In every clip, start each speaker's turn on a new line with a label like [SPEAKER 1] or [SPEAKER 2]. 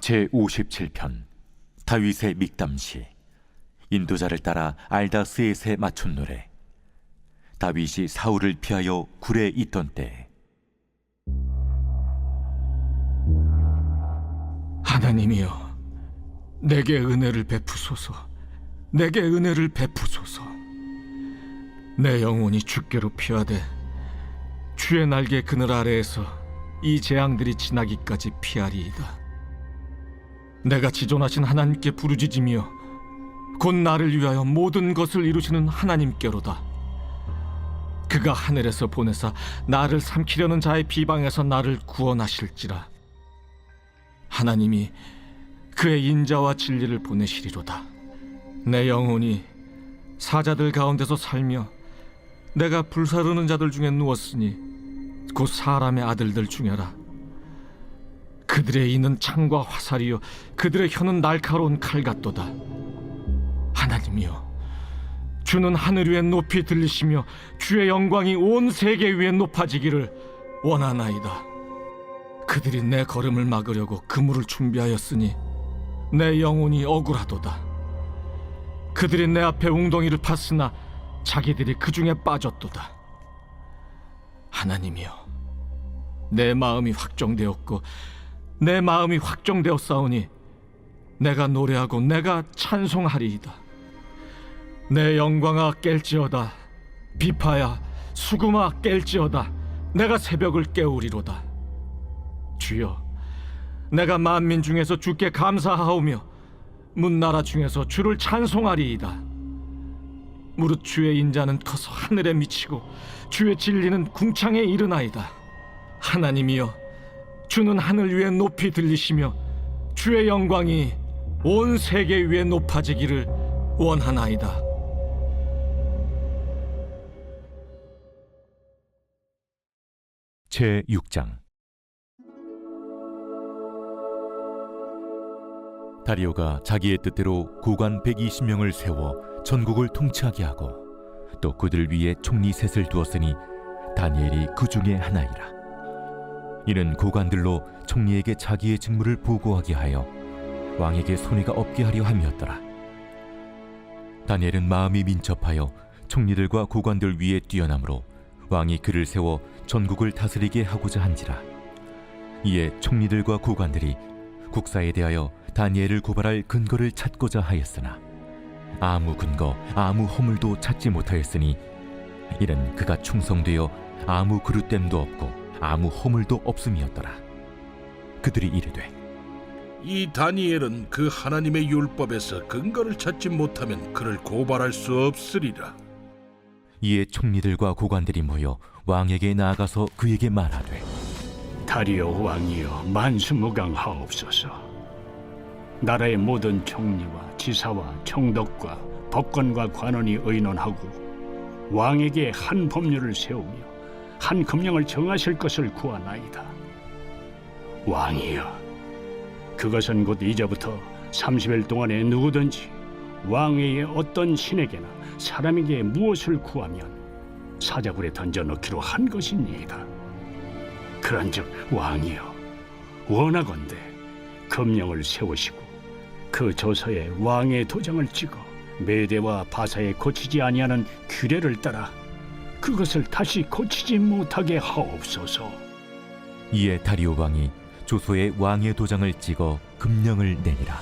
[SPEAKER 1] 제57편 다윗의 믹담시. 인도자를 따라 알다스엣에 맞춘 노래. 다윗이 사울을 피하여 굴에 있던 때에.
[SPEAKER 2] 하나님이여, 내게 은혜를 베푸소서. 내게 은혜를 베푸소서. 내 영혼이 주께로 피하되 주의 날개 그늘 아래에서 이 재앙들이 지나기까지 피하리이다. 내가 지존하신 하나님께 부르짖으며 곧 나를 위하여 모든 것을 이루시는 하나님께로다. 그가 하늘에서 보내사 나를 삼키려는 자의 비방에서 나를 구원하실지라. 하나님이 그의 인자와 진리를 보내시리로다. 내 영혼이 사자들 가운데서 살며 내가 불사르는 자들 중에 누웠으니 곧 사람의 아들들 중에라. 그들의 이는 창과 화살이요 그들의 혀는 날카로운 칼 같도다. 하나님이여, 주는 하늘 위에 높이 들리시며 주의 영광이 온 세계 위에 높아지기를 원하나이다. 그들이 내 걸음을 막으려고 그물을 준비하였으니 내 영혼이 억울하도다. 그들이 내 앞에 웅덩이를 팠으나 자기들이 그 중에 빠졌도다. 하나님이여, 내 마음이 확정되었고 내 마음이 확정되었사오니 내가 노래하고 내가 찬송하리이다. 내 영광아 깰지어다. 비파야 수금아 깰지어다. 내가 새벽을 깨우리로다. 주여, 내가 만민 중에서 주께 감사하오며 문나라 중에서 주를 찬송하리이다. 무릇 주의 인자는 커서 하늘에 미치고 주의 진리는 궁창에 이르나이다. 하나님이여, 주는 하늘 위에 높이 들리시며 주의 영광이 온 세계 위에 높아지기를 원하나이다.
[SPEAKER 1] 제6장. 다리오가 자기의 뜻대로 고관 120명을 세워 전국을 통치하게 하고 또 그들 위에 총리 셋을 두었으니 다니엘이 그 중에 하나이라. 이는 고관들로 총리에게 자기의 직무를 보고하게 하여 왕에게 손해가 없게 하려 함이었더라. 다니엘은 마음이 민첩하여 총리들과 고관들 위에 뛰어나므로 왕이 그를 세워 전국을 다스리게 하고자 한지라. 이에 총리들과 고관들이 국사에 대하여 다니엘을 고발할 근거를 찾고자 하였으나 아무 근거 아무 허물도 찾지 못하였으니 이는 그가 충성되어 아무 그릇됨도 없고 아무 허물도 없음이었더라. 그들이 이르되,
[SPEAKER 3] 이 다니엘은 그 하나님의 율법에서 근거를 찾지 못하면 그를 고발할 수 없으리라.
[SPEAKER 1] 이에 총리들과 고관들이 모여 왕에게 나아가서 그에게 말하되,
[SPEAKER 4] 다리오 왕이여, 만수무강하옵소서. 나라의 모든 총리와 지사와 총독과 법관과 관원이 의논하고 왕에게 한 법률을 세우며 한 금령을 정하실 것을 구하나이다. 왕이여, 그것은 곧 이제부터 30일 동안에 누구든지 왕에게 어떤 신에게나 사람에게 무엇을 구하면 사자굴에 던져 넣기로 한 것이니이다. 그런즉 왕이여, 원하건대 금령을 세우시고 그 조서에 왕의 도장을 찍어 메대와 바사에 고치지 아니하는 규례를 따라 그것을 다시 고치지 못하게 하옵소서.
[SPEAKER 1] 이에 다리오 왕이 조서에 왕의 도장을 찍어 금령을 내니라.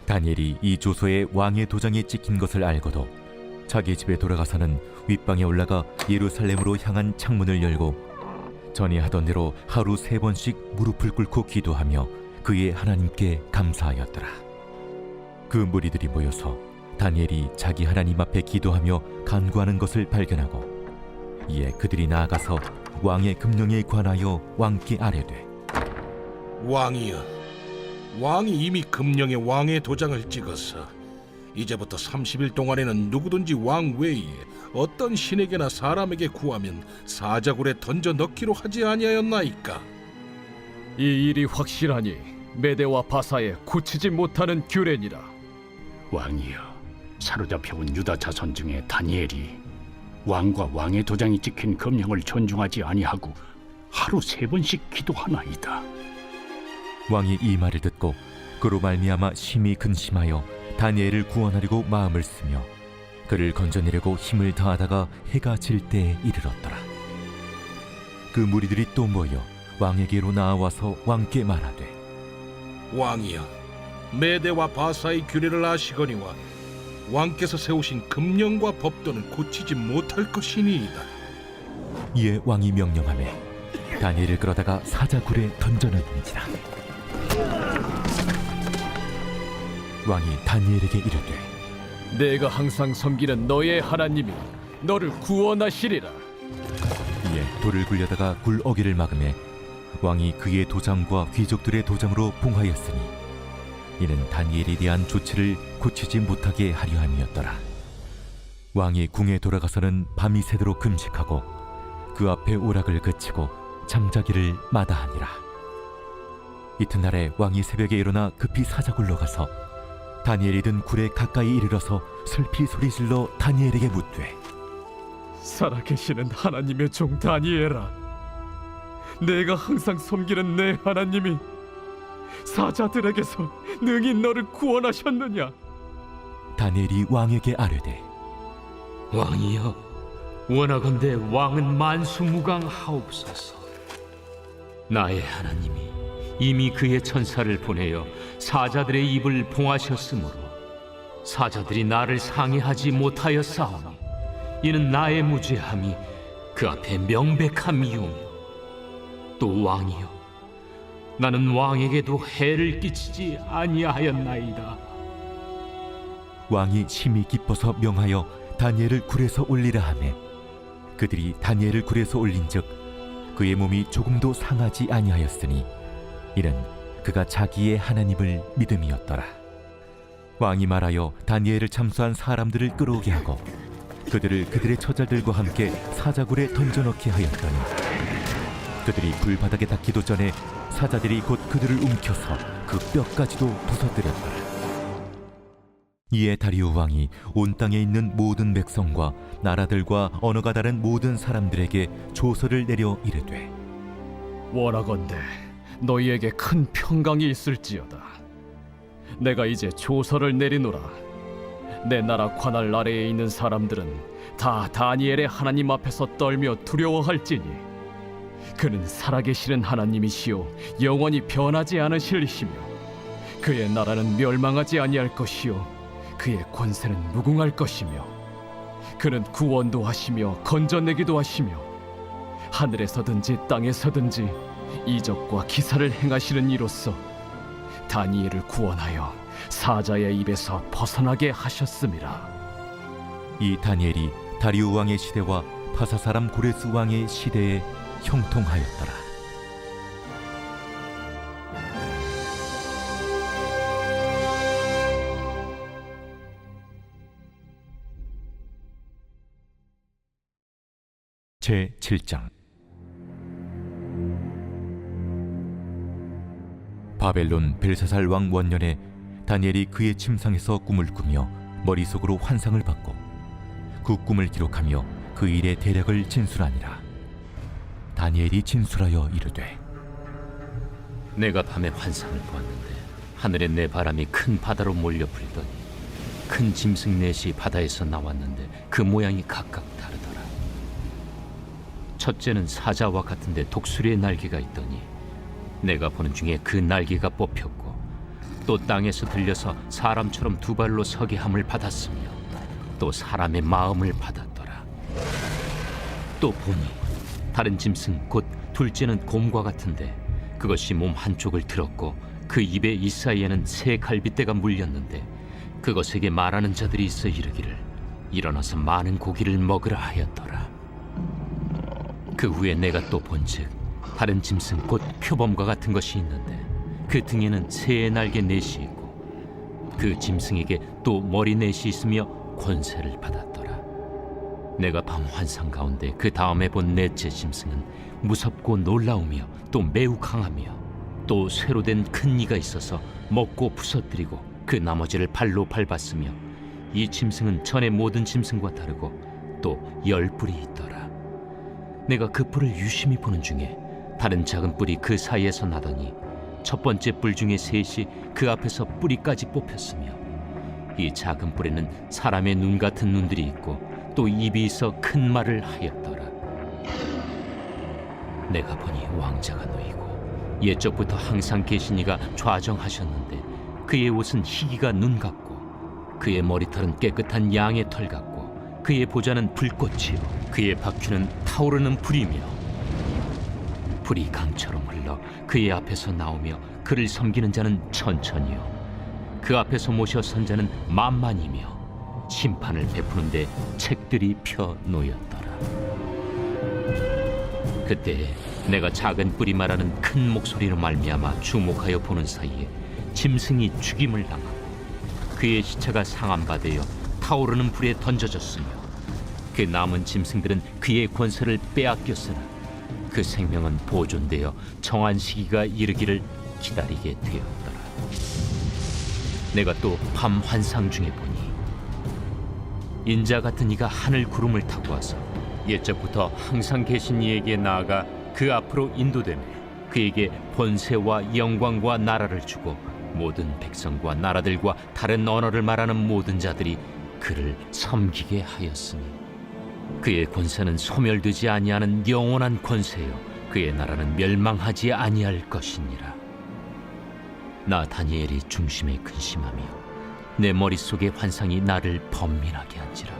[SPEAKER 1] 다니엘이 이 조서에 왕의 도장이 찍힌 것을 알고도 자기 집에 돌아가서는 윗방에 올라가 예루살렘으로 향한 창문을 열고 전에 하던 대로 하루 3번씩 무릎을 꿇고 기도하며 그의 하나님께 감사하였더라. 그 무리들이 모여서 다니엘이 자기 하나님 앞에 기도하며 간구하는 것을 발견하고 이에 그들이 나아가서 왕의 금령에 관하여 왕께 아뢰되,
[SPEAKER 3] 왕이여, 왕이 이미 금령에 왕의 도장을 찍어서 이제부터 30일 동안에는 누구든지 왕 외에 어떤 신에게나 사람에게 구하면 사자굴에 던져 넣기로 하지 아니하였나이까?
[SPEAKER 2] 이 일이 확실하니 메대와 바사에 고치지 못하는 규례니라.
[SPEAKER 4] 왕이여, 사로잡혀온 유다 자손 중에 다니엘이 왕과 왕의 도장이 찍힌 금령을 존중하지 아니하고 하루 3번씩 기도하나이다.
[SPEAKER 1] 왕이 이 말을 듣고 그로 말미암아 심히 근심하여 다니엘을 구원하려고 마음을 쓰며 그를 건져내려고 힘을 다하다가 해가 질 때에 이르렀더라. 그 무리들이 또 모여 왕에게로 나아와서 왕께 말하되,
[SPEAKER 3] 왕이여, 메대와 바사의 규례를 아시거니와 왕께서 세우신 금령과 법도는 고치지 못할 것이니이다.
[SPEAKER 1] 이에 왕이 명령하매 다니엘을 끌어다가 사자굴에 던져넣은지라. 왕이 다니엘에게 이르되,
[SPEAKER 2] 내가 항상 섬기는 너의 하나님이 너를 구원하시리라.
[SPEAKER 1] 이에 돌을 굴려다가 굴 어귀를 막음에 왕이 그의 도장과 귀족들의 도장으로 봉하였으니 이는 다니엘에 대한 조치를 고치지 못하게 하려 함이었더라. 왕이 궁에 돌아가서는 밤이 새도록 금식하고 그 앞에 오락을 그치고 잠자기를 마다하니라. 이튿날에 왕이 새벽에 일어나 급히 사자굴로 가서 다니엘이 든 굴에 가까이 이르러서 슬피 소리질러 다니엘에게 묻되,
[SPEAKER 2] 살아계시는 하나님의 종 다니엘아, 내가 항상 섬기는 내 하나님이 사자들에게서 능히 너를 구원하셨느냐?
[SPEAKER 1] 다니엘이 왕에게 아뢰되,
[SPEAKER 5] 왕이여, 원하건대 왕은 만수무강하옵소서. 나의 하나님이 이미 그의 천사를 보내어 사자들의 입을 봉하셨으므로 사자들이 나를 상해하지 못하였사오니 이는 나의 무죄함이 그 앞에 명백함이오며, 또 왕이여, 나는 왕에게도 해를 끼치지 아니하였나이다.
[SPEAKER 1] 왕이 심히 기뻐서 명하여 다니엘을 굴에서 올리라 하매 그들이 다니엘을 굴에서 올린즉 그의 몸이 조금도 상하지 아니하였으니 이는 그가 자기의 하나님을 믿음이었더라. 왕이 말하여 다니엘을 참수한 사람들을 끌어오게 하고 그들을 그들의 처자들과 함께 사자굴에 던져넣게 하였더니 그들이 굴 바닥에 닿기도 전에 사자들이 곧 그들을 움켜서 그 뼈까지도 부서뜨렸더라. 이에 다리오 왕이 온 땅에 있는 모든 백성과 나라들과 언어가 다른 모든 사람들에게 조서를 내려 이르되,
[SPEAKER 2] 원하건대 너희에게 큰 평강이 있을지어다. 내가 이제 조서를 내리노라. 내 나라 관할 아래에 있는 사람들은 다 다니엘의 하나님 앞에서 떨며 두려워할지니 그는 살아계시는 하나님이시요 영원히 변하지 않으실 이시며 그의 나라는 멸망하지 아니할 것이요 그의 권세는 무궁할 것이며 그는 구원도 하시며 건져내기도 하시며 하늘에서든지 땅에서든지 이적과 기사를 행하시는 이로써 다니엘을 구원하여 사자의 입에서 벗어나게 하셨음이라.
[SPEAKER 1] 이 다니엘이 다리오 왕의 시대와 파사 사람 고레스 왕의 시대에 형통하였더라. 제 7장. 바벨론 벨사살 왕 원년에 다니엘이 그의 침상에서 꿈을 꾸며 머릿속으로 환상을 받고 그 꿈을 기록하며 그 일의 대략을 진술하니라. 다니엘이 진술하여 이르되,
[SPEAKER 5] 내가 밤에 환상을 보았는데 하늘에 내 바람이 큰 바다로 몰려 불더니 큰 짐승 넷이 바다에서 나왔는데 그 모양이 각각 다르더라. 첫째는 사자와 같은데 독수리의 날개가 있더니 내가 보는 중에 그 날개가 뽑혔고 또 땅에서 들려서 사람처럼 두 발로 서게 함을 받았으며 또 사람의 마음을 받았더라. 또 보니 다른 짐승 곧 둘째는 곰과 같은데 그것이 몸 한쪽을 들었고 그 입에 이 사이에는 새 갈빗대가 물렸는데 그것에게 말하는 자들이 있어 이르기를 일어나서 많은 고기를 먹으라 하였더라. 그 후에 내가 또 본즉 다른 짐승 곧 표범과 같은 것이 있는데 그 등에는 새의 날개 넷이 있고 그 짐승에게 또 머리 넷이 있으며 권세를 받았더라. 내가 밤 환상 가운데 그 다음에 본 넷째 짐승은 무섭고 놀라우며 또 매우 강하며 또 쇠로 된 큰 이가 있어서 먹고 부서뜨리고 그 나머지를 발로 밟았으며 이 짐승은 전의 모든 짐승과 다르고 또 10뿔이 있더라. 내가 그 뿔을 유심히 보는 중에 다른 작은 뿔이 그 사이에서 나더니 첫 번째 뿔 중에 셋이 그 앞에서 뿌리까지 뽑혔으며 이 작은 뿔에는 사람의 눈 같은 눈들이 있고 또 입이 있어 큰 말을 하였더라. 내가 보니 왕자가 놓이고 옛적부터 항상 계신 이가 좌정하셨는데 그의 옷은 희기가 눈 같고 그의 머리털은 깨끗한 양의 털 같고 그의 보좌는 불꽃이요 그의 바퀴는 타오르는 불이며 불이 강처럼 흘러 그의 앞에서 나오며 그를 섬기는 자는 천천히요 그 앞에서 모셔 선 자는 만만이며 심판을 베푸는데 책들이 펴 놓였더라. 그때 내가 작은 뿔이 말하는 큰 목소리로 말미암아 주목하여 보는 사이에 짐승이 죽임을 당하고 그의 시체가 상함받아 타오르는 불에 던져졌으며 그 남은 짐승들은 그의 권세를 빼앗겼으나 그 생명은 보존되어 정한 시기가 이르기를 기다리게 되었더라. 내가 또 밤 환상 중에 보니 인자 같은 이가 하늘 구름을 타고 와서 옛적부터 항상 계신 이에게 나아가 그 앞으로 인도되며 그에게 권세와 영광과 나라를 주고 모든 백성과 나라들과 다른 언어를 말하는 모든 자들이 그를 섬기게 하였으니 그의 권세는 소멸되지 아니하는 영원한 권세요 그의 나라는 멸망하지 아니할 것이니라. 나 다니엘이 중심에 근심하며 내 머릿속의 환상이 나를 번민하게 한지라.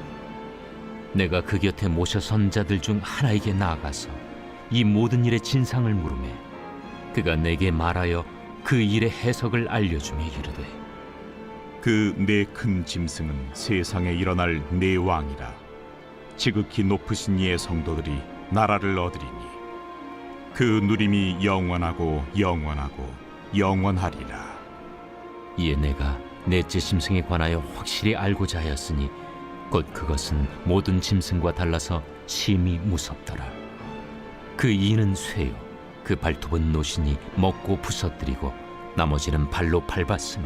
[SPEAKER 5] 내가 그 곁에 모셔 선 자들 중 하나에게 나아가서 이 모든 일의 진상을 물으매 그가 내게 말하여 그 일의 해석을 알려주며 이르되
[SPEAKER 6] 그 네 큰 짐승은 세상에 일어날 네 왕이라. 지극히 높으신 이의 성도들이 나라를 얻으리니 그 누림이 영원하고 영원하고 영원하리라.
[SPEAKER 5] 이에 내가 넷째 짐승에 관하여 확실히 알고자 하였으니 곧 그것은 모든 짐승과 달라서 심히 무섭더라. 그 이는 쇠요 그 발톱은 노신이 먹고 부서뜨리고 나머지는 발로 밟았으며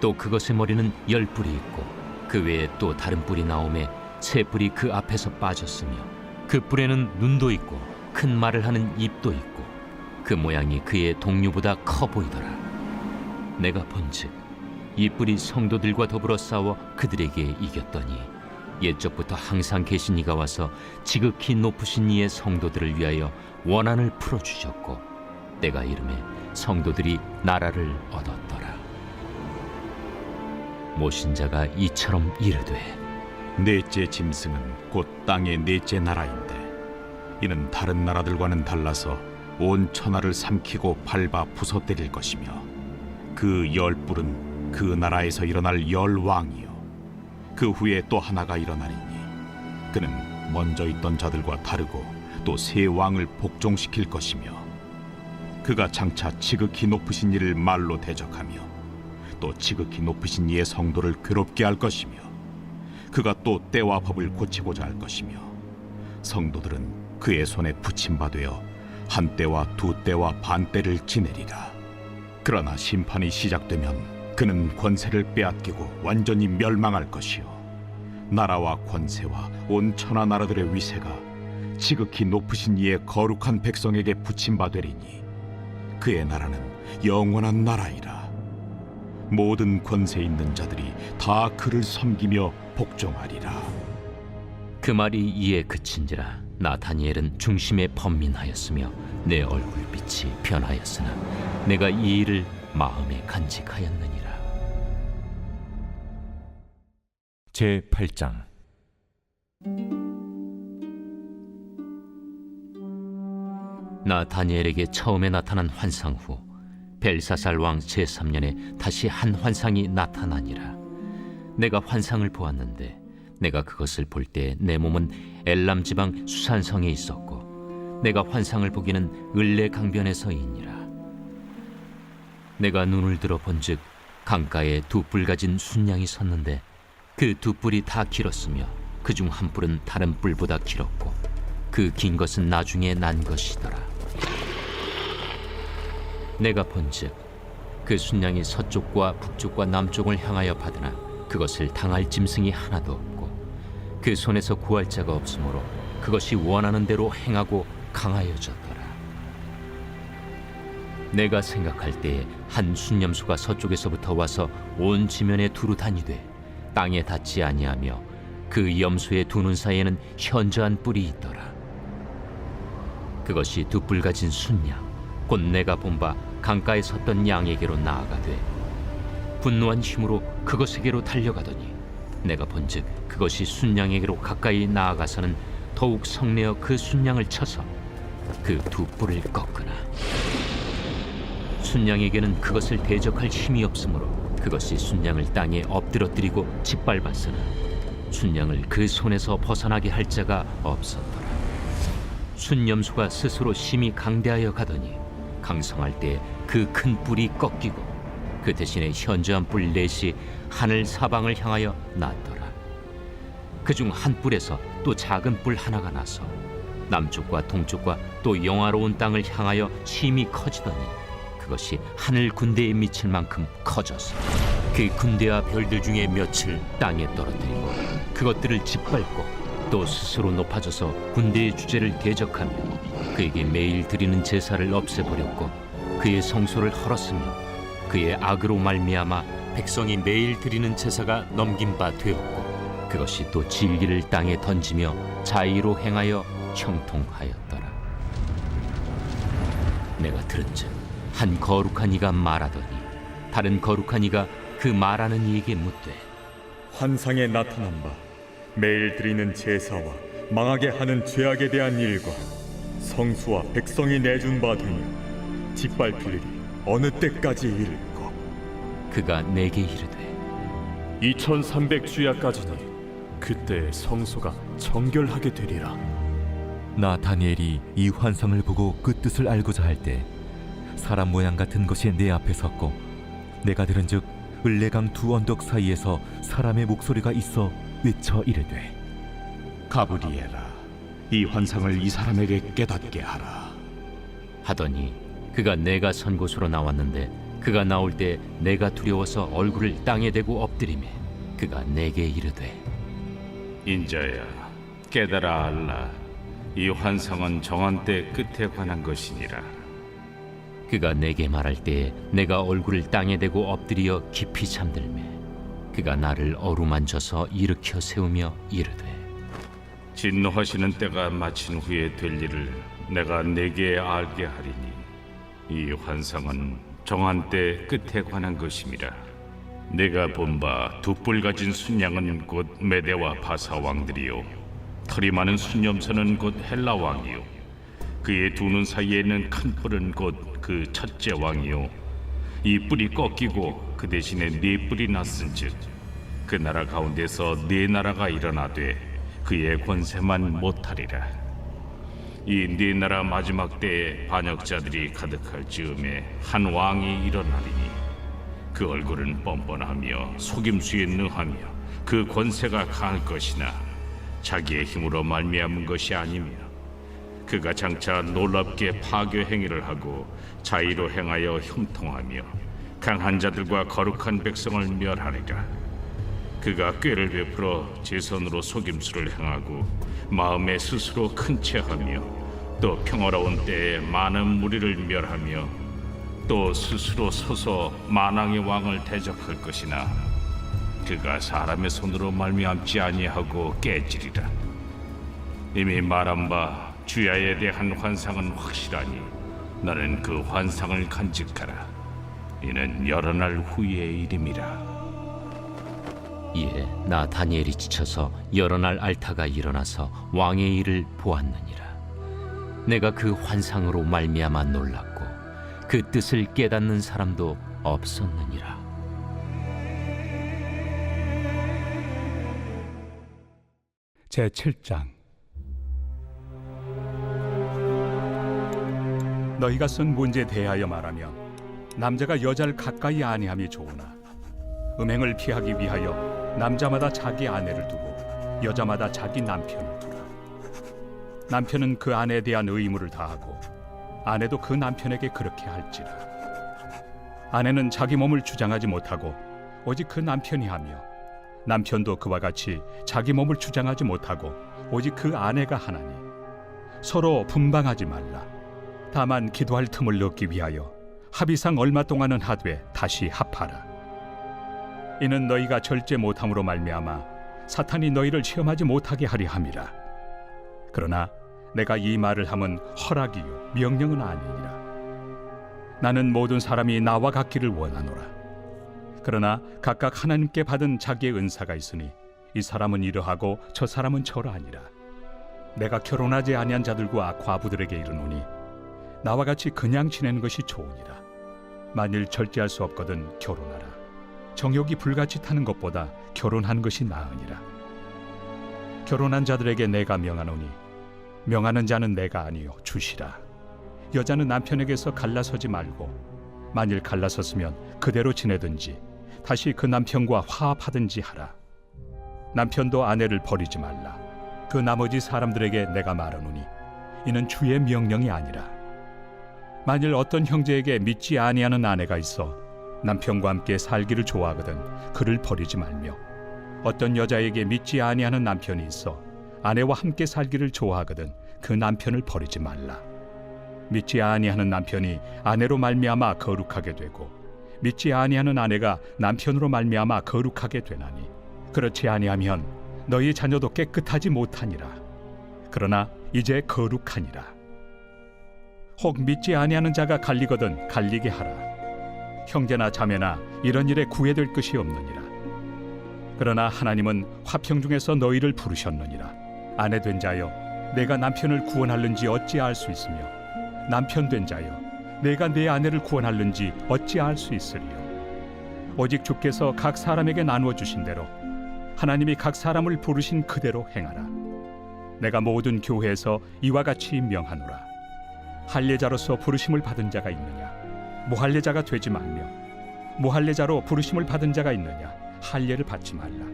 [SPEAKER 5] 또 그것의 머리는 10뿔이 있고 그 외에 또 다른 뿔이 나오매 세 뿔이 그 앞에서 빠졌으며 그 뿔에는 눈도 있고 큰 말을 하는 입도 있고 그 모양이 그의 동류보다 커 보이더라. 내가 본즉 이 뿔이 성도들과 더불어 싸워 그들에게 이겼더니 옛적부터 항상 계신 이가 와서 지극히 높으신 이의 성도들을 위하여 원한을 풀어주셨고 때가 이름에 성도들이 나라를 얻었더라. 모신 자가 이처럼 이르되
[SPEAKER 6] 넷째 짐승은 곧 땅의 넷째 나라인데 이는 다른 나라들과는 달라서 온 천하를 삼키고 밟아 부서뜨릴 것이며 그 10뿔은 그 나라에서 일어날 10왕이요 그 후에 또 하나가 일어나리니 그는 먼저 있던 자들과 다르고 또 새 왕을 복종시킬 것이며 그가 장차 지극히 높으신 이를 말로 대적하며 또 지극히 높으신 이의 성도를 괴롭게 할 것이며 그가 또 때와 법을 고치고자 할 것이며 성도들은 그의 손에 붙임바되어 한 때와 두 때와 반 때를 지내리라. 그러나 심판이 시작되면 그는 권세를 빼앗기고 완전히 멸망할 것이요 나라와 권세와 온 천하 나라들의 위세가 지극히 높으신 이의 거룩한 백성에게 붙임바되리니 그의 나라는 영원한 나라이라. 모든 권세 있는 자들이 다 그를 섬기며 복종하리라.
[SPEAKER 5] 그 말이 이에 그친지라. 나 다니엘은 중심에 번민하였으며 내 얼굴빛이 변하였으나 내가 이 일을 마음에 간직하였느니라.
[SPEAKER 1] 제8장
[SPEAKER 5] 나 다니엘에게 처음에 나타난 환상 후 벨사살 왕 제3년에 다시 한 환상이 나타나니라. 내가 환상을 보았는데 내가 그것을 볼 때 내 몸은 엘람 지방 수산성에 있었고 내가 환상을 보기는 을레 강변에서이니라. 내가 눈을 들어 본즉 강가에 두 뿔 가진 순양이 섰는데 그 두 뿔이 다 길었으며 그중 한 뿔은 다른 뿔보다 길었고 그 긴 것은 나중에 난 것이더라. 내가 본즉 그 순양이 서쪽과 북쪽과 남쪽을 향하여 받으나 그것을 당할 짐승이 하나도 없고 그 손에서 구할 자가 없으므로 그것이 원하는 대로 행하고 강하여졌더라. 내가 생각할 때에 한 순념수가 서쪽에서부터 와서 온 지면에 두루 다니되 땅에 닿지 아니하며 그 염소의 두 눈 사이에는 현저한 뿔이 있더라. 그것이 두 뿔 가진 순양 곧 내가 본 바 강가에 섰던 양에게로 나아가되 분노한 힘으로 그것에게로 달려가더니 내가 본즉 그것이 순양에게로 가까이 나아가서는 더욱 성내어 그 순양을 쳐서 그 두 뿔을 꺾으나 순양에게는 그것을 대적할 힘이 없으므로 그것이 순양을 땅에 엎드러뜨리고 짓밟았으나 순양을 그 손에서 벗어나게 할 자가 없었더라. 순염소가 스스로 심히 강대하여 가더니 강성할 때 그 큰 뿔이 꺾이고 그 대신에 현저한 뿔 넷이 하늘 사방을 향하여 났더라. 그중 한 뿔에서 또 작은 뿔 하나가 나서 남쪽과 동쪽과 또 영화로운 땅을 향하여 심히 커지더니 그것이 하늘 군대에 미칠 만큼 커져서 그 군대와 별들 중에 몇을 땅에 떨어뜨리고 그것들을 짓밟고 또 스스로 높아져서 군대의 주제를 대적하며 그에게 매일 드리는 제사를 없애버렸고 그의 성소를 헐었으며 그의 악으로 말미암아 백성이 매일 드리는 제사가 넘긴 바 되었고 그것이 또 진리를 땅에 던지며 자의로 행하여 형통하였더라. 내가 들은즉 한 거룩한 이가 말하더니 다른 거룩한 이가 그 말하는 이에게 묻되
[SPEAKER 7] 환상에 나타난 바 매일 드리는 제사와 망하게 하는 죄악에 대한 일과 성수와 백성이 내준 바 되며 짓밟힐 일이 어느 때까지 이를까?
[SPEAKER 5] 그가 내게 이르되
[SPEAKER 8] 2300주야까지니 그때 성소가 정결하게 되리라.
[SPEAKER 1] 나 다니엘이 이 환상을 보고 그 뜻을 알고자 할 때 사람 모양 같은 것이 내 앞에 섰고 내가 들은즉 을레강 두 언덕 사이에서 사람의 목소리가 있어 외쳐 이르되
[SPEAKER 6] 가브리엘아, 이 환상을 이 사람에게 깨닫게 하라.
[SPEAKER 5] 하더니 그가 내가 선 곳으로 나왔는데 그가 나올 때 내가 두려워서 얼굴을 땅에 대고 엎드리매 그가 내게 이르되
[SPEAKER 6] 인자야, 깨달아 알라. 이 환상은 정한 때 끝에 관한 것이니라.
[SPEAKER 5] 그가 내게 말할 때에 내가 얼굴을 땅에 대고 엎드려 깊이 잠들매 그가 나를 어루만져서 일으켜 세우며 이르되
[SPEAKER 6] 진노하시는 때가 마친 후에 될 일을 내가 내게 알게 하리니 이 환상은 정한 때 끝에 관한 것임이라. 내가 본 바 두 뿔 가진 순양은 곧 메대와 바사 왕들이요 털이 많은 순염소는 곧 헬라 왕이요 그의 두 눈 사이에는 큰 뿔은 곧 그 첫째 왕이요 이 뿔이 꺾이고 그 대신에 네 뿔이 났은즉 그 나라 가운데서 네 나라가 일어나되 그의 권세만 못하리라. 이 네 나라 마지막 때에 반역자들이 가득할 즈음에 한 왕이 일어나리니 그 얼굴은 뻔뻔하며 속임수에 능하며 그 권세가 강할 것이나 자기의 힘으로 말미암은 것이 아니며 그가 장차 놀랍게 파괴 행위를 하고 자의로 행하여 형통하며 강한 자들과 거룩한 백성을 멸하리라. 그가 꾀를 베풀어 제 손으로 속임수를 행하고 마음에 스스로 큰 채하며 또 평화로운 때에 많은 무리를 멸하며 또 스스로 서서 만왕의 왕을 대적할 것이나 그가 사람의 손으로 말미암지 아니하고 깨지리라. 이미 말한 바 주야에 대한 환상은 확실하니 너는 그 환상을 간직하라. 이는 여러 날 후의 일임이라.
[SPEAKER 5] 이에 나 다니엘이 지쳐서 여러 날 앓다가 일어나서 왕의 일을 보았느니라. 내가 그 환상으로 말미암아 놀랐고 그 뜻을 깨닫는 사람도 없었느니라.
[SPEAKER 9] 제7장. 너희가 쓴 문제에 대하여 말하면 남자가 여자를 가까이 아니함이 좋으나 음행을 피하기 위하여 남자마다 자기 아내를 두고 여자마다 자기 남편을 두라. 남편은 그 아내에 대한 의무를 다하고 아내도 그 남편에게 그렇게 할지라. 아내는 자기 몸을 주장하지 못하고 오직 그 남편이 하며 남편도 그와 같이 자기 몸을 주장하지 못하고 오직 그 아내가 하나니 서로 분방하지 말라. 다만 기도할 틈을 얻기 위하여 합의상 얼마 동안은 하되 다시 합하라. 이는 너희가 절제 못함으로 말미암아 사탄이 너희를 시험하지 못하게 하려 함이라. 그러나 내가 이 말을 함은 허락이요 명령은 아니니라. 나는 모든 사람이 나와 같기를 원하노라. 그러나 각각 하나님께 받은 자기의 은사가 있으니 이 사람은 이러하고 저 사람은 저러하니라. 내가 결혼하지 아니한 자들과 과부들에게 이르노니 나와 같이 그냥 지내는 것이 좋으니라. 만일 절제할 수 없거든 결혼하라. 정욕이 불같이 타는 것보다 결혼하는 것이 나으니라. 결혼한 자들에게 내가 명하노니 명하는 자는 내가 아니요 주시라. 여자는 남편에게서 갈라서지 말고 만일 갈라섰으면 그대로 지내든지 다시 그 남편과 화합하든지 하라. 남편도 아내를 버리지 말라. 그 나머지 사람들에게 내가 말하노니 이는 주의 명령이 아니라. 만일 어떤 형제에게 믿지 아니하는 아내가 있어 남편과 함께 살기를 좋아하거든 그를 버리지 말며, 어떤 여자에게 믿지 아니하는 남편이 있어 아내와 함께 살기를 좋아하거든 그 남편을 버리지 말라. 믿지 아니하는 남편이 아내로 말미암아 거룩하게 되고 믿지 아니하는 아내가 남편으로 말미암아 거룩하게 되나니, 그렇지 아니하면 너희 자녀도 깨끗하지 못하니라. 그러나 이제 거룩하니라. 혹 믿지 아니하는 자가 갈리거든 갈리게 하라. 형제나 자매나 이런 일에 구애될 것이 없느니라. 그러나 하나님은 화평 중에서 너희를 부르셨느니라. 아내 된 자여 내가 남편을 구원할는지 어찌 알 수 있으며, 남편 된 자여 내가 내 아내를 구원할는지 어찌 알 수 있으리요. 오직 주께서 각 사람에게 나누어 주신 대로 하나님이 각 사람을 부르신 그대로 행하라. 내가 모든 교회에서 이와 같이 명하노라. 할례자로서 부르심을 받은 자가 있느냐? 무할례자가 되지 말며, 무할례자로 부르심을 받은 자가 있느냐? 할례를 받지 말라.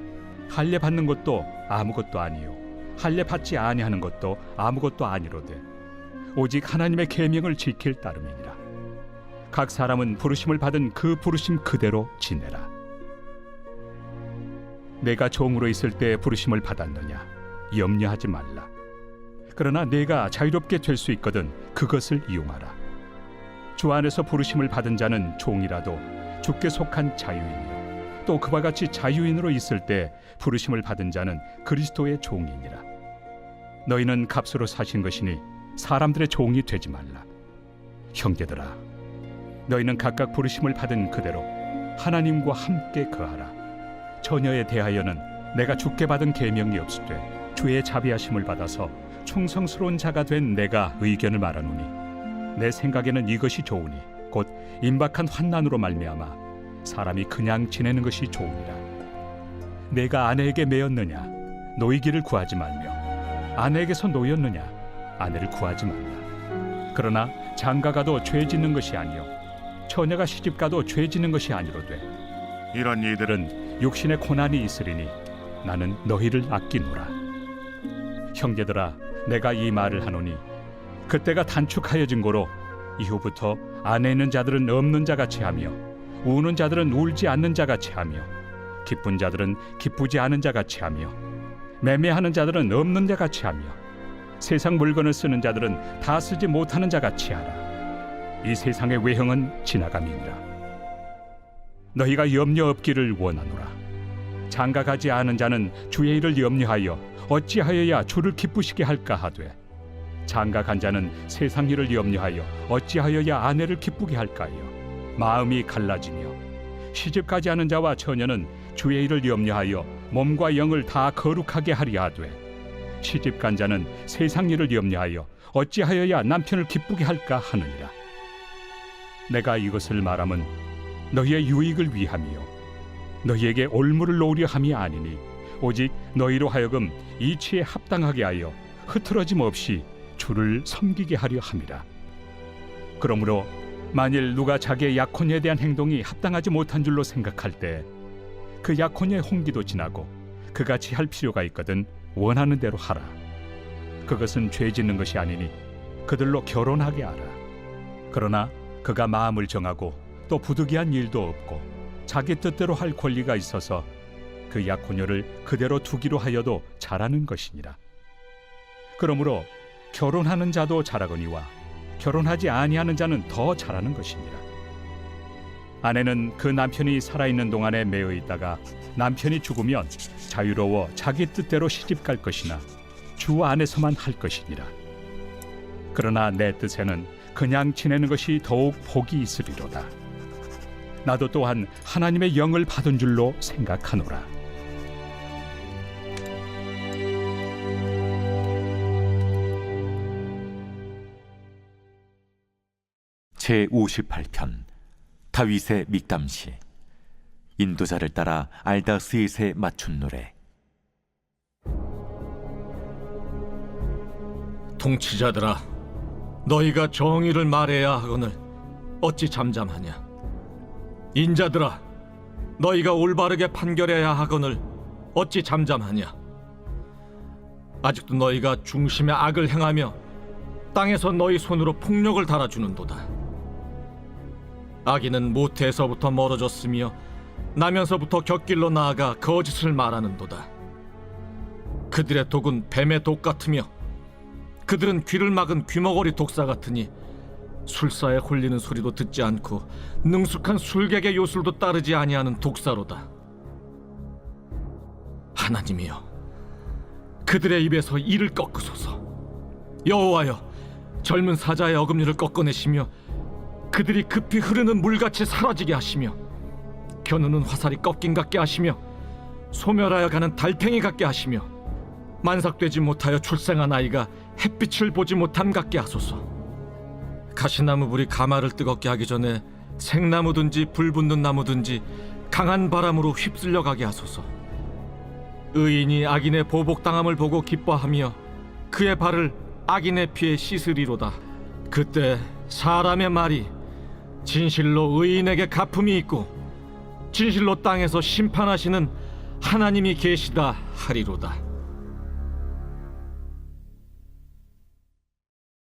[SPEAKER 9] 할례 받는 것도 아무것도 아니요 할례 받지 아니하는 것도 아무것도 아니로되 오직 하나님의 계명을 지킬 따름이니라. 각 사람은 부르심을 받은 그 부르심 그대로 지내라. 내가 종으로 있을 때 부르심을 받았느냐? 염려하지 말라. 그러나 내가 자유롭게 될 수 있거든 그것을 이용하라. 주 안에서 부르심을 받은 자는 종이라도 주께 속한 자유인이요 또 그와 같이 자유인으로 있을 때 부르심을 받은 자는 그리스도의 종이니라. 너희는 값으로 사신 것이니 사람들의 종이 되지 말라. 형제들아, 너희는 각각 부르심을 받은 그대로 하나님과 함께 거하라. 처녀에 대하여는 내가 주께 받은 계명이 없으되 주의 자비하심을 받아서 충성스러운 자가 된 내가 의견을 말하노니, 내 생각에는 이것이 좋으니 곧 임박한 환난으로 말미암아 사람이 그냥 지내는 것이 좋으니라. 내가 아내에게 매였느냐? 노이기를 구하지 말며, 아내에게서 노였느냐? 아내를 구하지 말라. 그러나 장가가도 죄 짓는 것이 아니요 처녀가 시집가도 죄 짓는 것이 아니로되 이런 이들은 육신의 고난이 있으리니 나는 너희를 아끼노라. 형제들아, 내가 이 말을 하노니 그때가 단축하여진 고로 이후부터 안에 있는 자들은 없는 자같이 하며 우는 자들은 울지 않는 자같이 하며 기쁜 자들은 기쁘지 않은 자같이 하며 매매하는 자들은 없는 자같이 하며 세상 물건을 쓰는 자들은 다 쓰지 못하는 자같이 하라. 이 세상의 외형은 지나감이니라. 너희가 염려 없기를 원하노라. 장가가지 않은 자는 주의 일을 염려하여 어찌하여야 주를 기쁘시게 할까 하되, 장가간 자는 세상 일을 염려하여 어찌하여야 아내를 기쁘게 할까요? 마음이 갈라지며 시집가지 않은 자와 처녀는 주의 일을 염려하여 몸과 영을 다 거룩하게 하려 하되, 시집간 자는 세상 일을 염려하여 어찌하여야 남편을 기쁘게 할까 하느니라. 내가 이것을 말함은 너희의 유익을 위함이요 너희에게 올무를 놓으려 함이 아니니, 오직 너희로 하여금 이치에 합당하게 하여 흐트러짐 없이 주를 섬기게 하려 함이라. 그러므로 만일 누가 자기의 약혼에 대한 행동이 합당하지 못한 줄로 생각할 때 그 약혼의 홍기도 지나고 그같이 할 필요가 있거든 원하는 대로 하라. 그것은 죄 짓는 것이 아니니 그들로 결혼하게 하라. 그러나 그가 마음을 정하고 또 부득이한 일도 없고 자기 뜻대로 할 권리가 있어서 그 약혼녀를 그대로 두기로 하여도 잘하는 것이니라. 그러므로 결혼하는 자도 잘하거니와 결혼하지 아니하는 자는 더 잘하는 것이니라. 아내는 그 남편이 살아있는 동안에 매여 있다가 남편이 죽으면 자유로워 자기 뜻대로 시집갈 것이나 주 안에서만 할 것이니라. 그러나 내 뜻에는 그냥 지내는 것이 더욱 복이 있으리로다. 나도 또한 하나님의 영을 받은 줄로 생각하노라.
[SPEAKER 1] 제58편 다윗의 믹담시. 인도자를 따라 알다스잇에 맞춘 노래.
[SPEAKER 2] 통치자들아, 너희가 정의를 말해야 하거늘 어찌 잠잠하냐? 인자들아, 너희가 올바르게 판결해야 하거늘 어찌 잠잠하냐? 아직도 너희가 중심의 악을 행하며 땅에서 너희 손으로 폭력을 달아주는도다. 악인은 모태에서부터 멀어졌으며 나면서부터 곁길로 나아가 거짓을 말하는도다. 그들의 독은 뱀의 독 같으며 그들은 귀를 막은 귀머거리 독사 같으니 술사에 홀리는 소리도 듣지 않고 능숙한 술객의 요술도 따르지 아니하는 독사로다. 하나님이여, 그들의 입에서 이를 꺾으소서. 여호와여, 젊은 사자의 어금니를 꺾어내시며 그들이 급히 흐르는 물같이 사라지게 하시며 겨누는 화살이 꺾인 같게 하시며 소멸하여 가는 달팽이 같게 하시며 만삭되지 못하여 출생한 아이가 햇빛을 보지 못함 같게 하소서. 가시나무 불이 가마를 뜨겁게 하기 전에 생나무든지 불 붙는 나무든지 강한 바람으로 휩쓸려 가게 하소서. 의인이 악인의 보복당함을 보고 기뻐하며 그의 발을 악인의 피에 씻으리로다. 그때 사람의 말이 진실로 의인에게 갚음이 있고 진실로 땅에서 심판하시는 하나님이 계시다 하리로다.